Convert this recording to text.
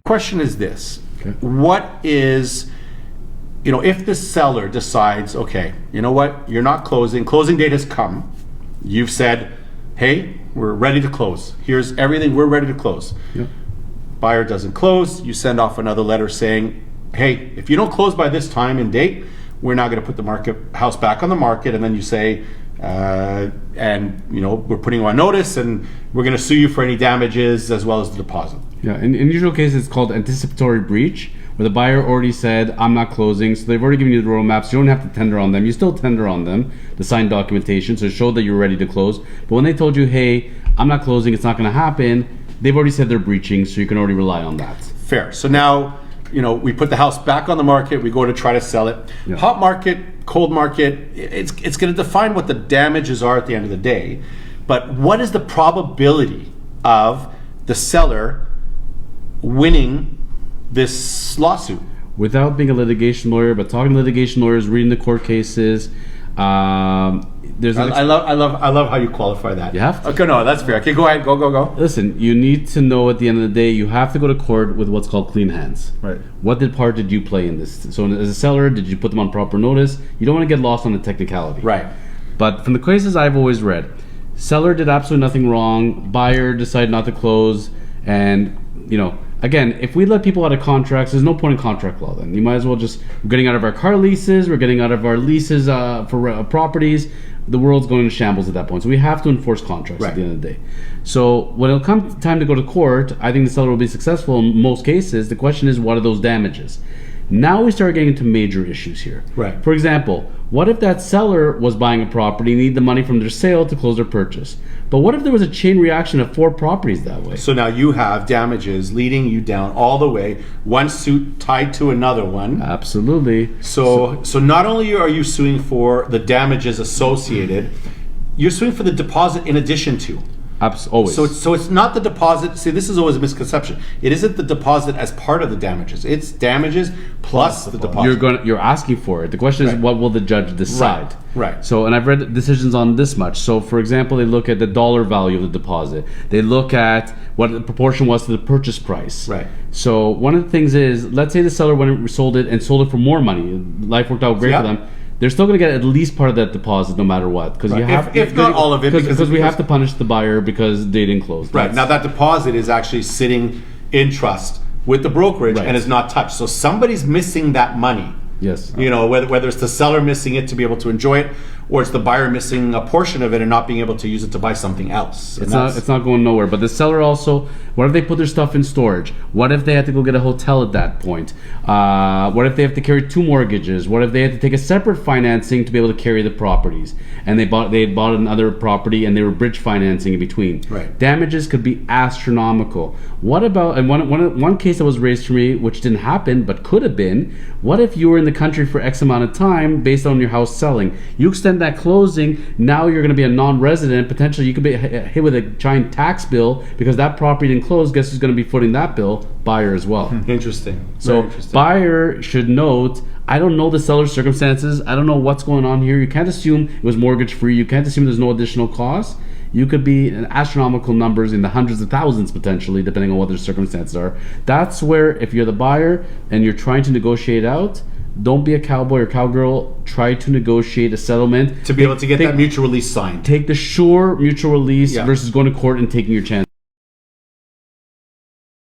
question is this. Okay. What is, if the seller decides, okay, you know what, you're not closing date has come, you've said, hey, we're ready to close, here's everything, we're ready to close. Yep. Buyer doesn't close, you send off another letter saying, hey, if you don't close by this time and date, we're not going to put the house back on the market. And then you say, we're putting you on notice and we're going to sue you for any damages as well as the deposit. Yeah, in usual cases, it's called anticipatory breach, where the buyer already said, I'm not closing, so they've already given you the roadmaps. You don't have to tender on them. You still tender on them, the signed documentation, so show that you're ready to close. But when they told you, hey, I'm not closing, it's not going to happen, they've already said they're breaching, so you can already rely on that. Fair. So now, we put the house back on the market, we go to try to sell it. Yeah. Hot market, cold market, it's going to define what the damages are at the end of the day. But what is the probability of the seller winning this lawsuit? Without being a litigation lawyer, but talking to litigation lawyers, reading the court cases, there's I love how you qualify that. You have to. Okay, no, that's fair. Okay, go ahead. Go. Listen, you need to know at the end of the day, you have to go to court with what's called clean hands. Right. What part did you play in this? So as a seller, did you put them on proper notice? You don't want to get lost on the technicality. Right. But from the cases I've always read, seller did absolutely nothing wrong, buyer decided not to close, and again, if we let people out of contracts, there's no point in contract law then. You might as well we're getting out of our car leases, we're getting out of our leases for properties. The world's going to shambles at that point. So we have to enforce contracts at the end of the day. So when it'll come time to go to court, I think the seller will be successful in most cases. The question is, what are those damages? Now we start getting into major issues here. Right. For example, what if that seller was buying a property and needed the money from their sale to close their purchase? But what if there was a chain reaction of 4 properties that way? So now you have damages leading you down all the way, one suit tied to another one. Absolutely. So not only are you suing for the damages associated, you're suing for the deposit in addition to. Always. So it's not the deposit. See, this is always a misconception. It isn't the deposit as part of the damages. It's damages plus the deposit. You're asking for it. The question is, what will the judge decide? Right. So, and I've read decisions on this much. So, for example, they look at the dollar value of the deposit. They look at what the proportion was to the purchase price. Right. So, one of the things is, let's say the seller went and sold it for more money. Life worked out great for them. They're still going to get at least part of that deposit, no matter what, because you have, if not all of it, because we have to punish the buyer because they didn't close. Right. Now that deposit is actually sitting in trust with the brokerage and is not touched. So somebody's missing that money. Yes. Whether it's the seller missing it to be able to enjoy it, or it's the buyer missing a portion of it and not being able to use it to buy something else. It's not going nowhere. But the seller also, what if they put their stuff in storage? What if they had to go get a hotel at that point? What if they have to carry 2 mortgages? What if they had to take a separate financing to be able to carry the properties? And they had bought another property and they were bridge financing in between. Right. Damages could be astronomical. What about, and one case that was raised for me, which didn't happen but could have been, what if you were in the country for X amount of time based on your house selling? You extend that closing, now you're going to be a non-resident. Potentially you could be hit with a giant tax bill because that property didn't close. Guess who's going to be footing that bill? Buyer as well. Interesting. So buyer should note, I don't know the seller's circumstances. I don't know what's going on here. You can't assume it was mortgage free. You can't assume there's no additional cost. You could be in astronomical numbers in the hundreds of thousands potentially, depending on what their circumstances are. That's where, if you're the buyer and you're trying to negotiate out, don't be a cowboy or cowgirl. Try to negotiate a settlement to be able to get that mutual release signed. Take the sure mutual release versus going to court and taking your chance.